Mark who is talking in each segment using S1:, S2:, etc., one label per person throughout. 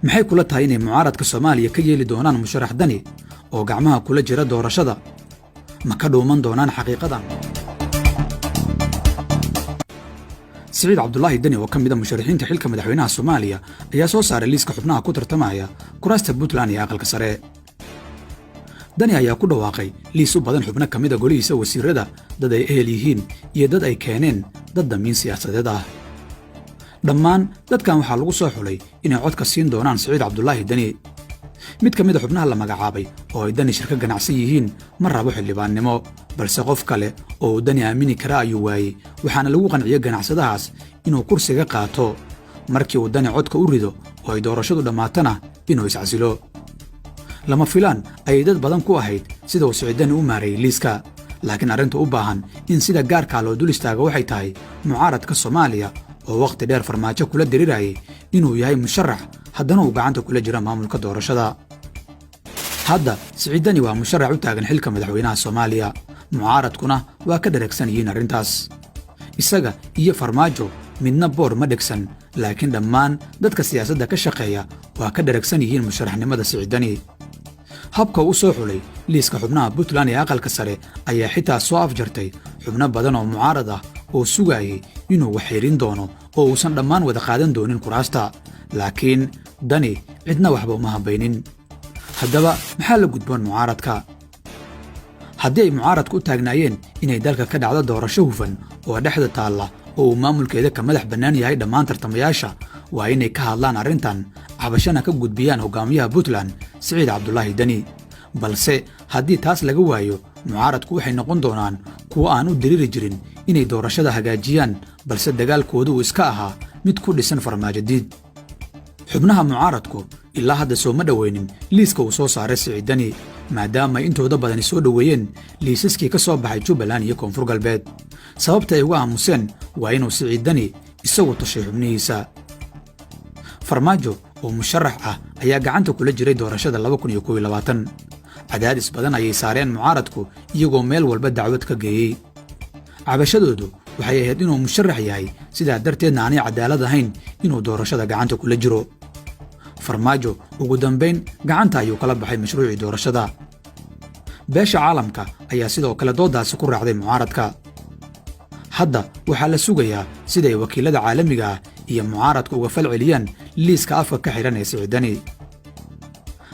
S1: maxay kula tahay inay mucaaradka Soomaaliya ka yeeli doonaan musharax Dani oo gacmaha kula jira doorashada ma ka dhuuman doonaan xaqiiqadan سعيد عبد الله الدني وكم من مشارحين تحلك مدحوينها الصومالية ayaa soo saaray liiska xubnaha ku tartamaya kuraasta Puntland iyo aqalka sare Dani ayaa ku dhawaaqay liis u badan xubno kamid ah golihiisa wasiirada dad ay ehel yihiin iyo dad ay keeneen dad damiin siyaasadeed ah dhammaan dadkan waxaa lagu soo xulay inay cod ka siin doonaan Siciid Cabdullaahi Dani mid kamid ah xubnaha la magacaabay oo ay Dani shirka ganacsi yihiin ma rabo xildhibaannimo balse qof kale oo Dani aamini kara ayuu waayay waxaana lagu qanciyay ganacsadahaas inuu kursiga qaato markii uu Dani codka u rido oo ay doorashadu dhamaatana inuu iscasilo lama filaan ay dad badan ku ahayd sida uu Siciid Dani u maareeyay liiska laakiin arrintu u baahan in sida gaarka loo dul istaago waxay tahay mucaaradka Soomaaliya oo waqti dheer farmaajo kula diriirayay inuu yahay musharax haddana uu gacanta kula jira maamulka doorashada hadda Siciid Dani waa musharax u taagan xilka madaxweynaha Soomaaliya mucaaradkuna waa ka dharagsan yihiin arrintaas isaga iyo farmaajo midna boor ma dhigsan laakiin dhammaan dadka siyaasadda ka shaqeeya waa ka dharagsan yihiin musharaxnimada Siciid Dani habka uu soo xulay liiska xubnaha Puntland ee aqalka sare ayaa xitaa soo afjartay xubno badan oo mucaarad ah oo sugayay inuu wax xirin doono oo uusan dhammaan wada qaadan doonin kuraasta laakiin Dani cidna waxba uma habaynin haddaba maxaa la gudboon mucaaradka haddii ay mucaaradku u taagnaayeen inay dalka ka dhacdo doorasho hufan oo dhexda taalla oo uu maamulkeeda ka madax bannaan yahay dhammaan tartamayaasha waa inay ka hadlaan arrintan cabashana ka gudbiyaan hogaamiyaha Puntland Siciid Cabdullaahi Dani balse haddii taas laga waayo mucaaradku waxay noqon doonaan kuwa aan u diriiri jirin inay doorashada hagaajiyaan balse dagaalkoodu uu iska ahaa mid ku dhisan farmaajo diid xubnaha mucaaradku ilaa hadda soo ma dhaweynin liiska uu soo saaray Siciid Dani maadaama intooda badan soo dhaweeyeen liisaskii ka soo baxay Jubbaland iyo Koonfur Galbeed sababta ay uga aamuseen waa inuu Siciid Dani isagu tashay xubnihiisa farmaajo oo musharax ah ayaa gacanta kula jiray doorashada 2021 cadaadis badan ayay saareen mucaaradku iyagoo meel walba dacwad ka geeyay cabashadoodu waxay ahayd inuu musharax yahay sidaa darteedna aanay cadaalad ahayn inuu doorashada gacanta kula jiro farmaajo ugu dambeyn gacanta ayuu kala baxay mashruucii doorashada beesha caalamka ayaa sidoo kale doodaasi ku raacday mucaaradka hadda waxaa la sugayaa sida ay wakiilada caalamiga ah iyo mucaaradka uga falceliyaan liiska afka ka xiran ee Siciid Dani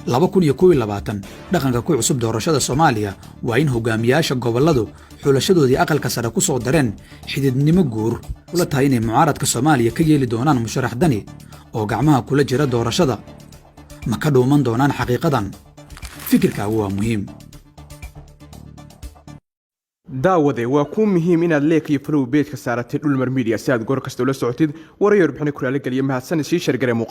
S1: 2021 dhaqanka ku cusub doorashada Soomaaliya waa in hogaamiyaasha goboladu xulashadoodii aqalka sare ku soo dareen xididnimo guur ula tahay inay mucaaradka Soomaaliya ka yeeli doonaan musharax Dani oo gacmaha kula jira doorashada ma ka dhuuman doonaan xaqiiqadan fikirkaagu waa muhiim
S2: daawade waa ku muhiim inaad like iyo follow page ka saaratid Dulmar Media si aad goor kasta ula socotid wareer bixin kuraale galiya mahadsan si share garee muuqaal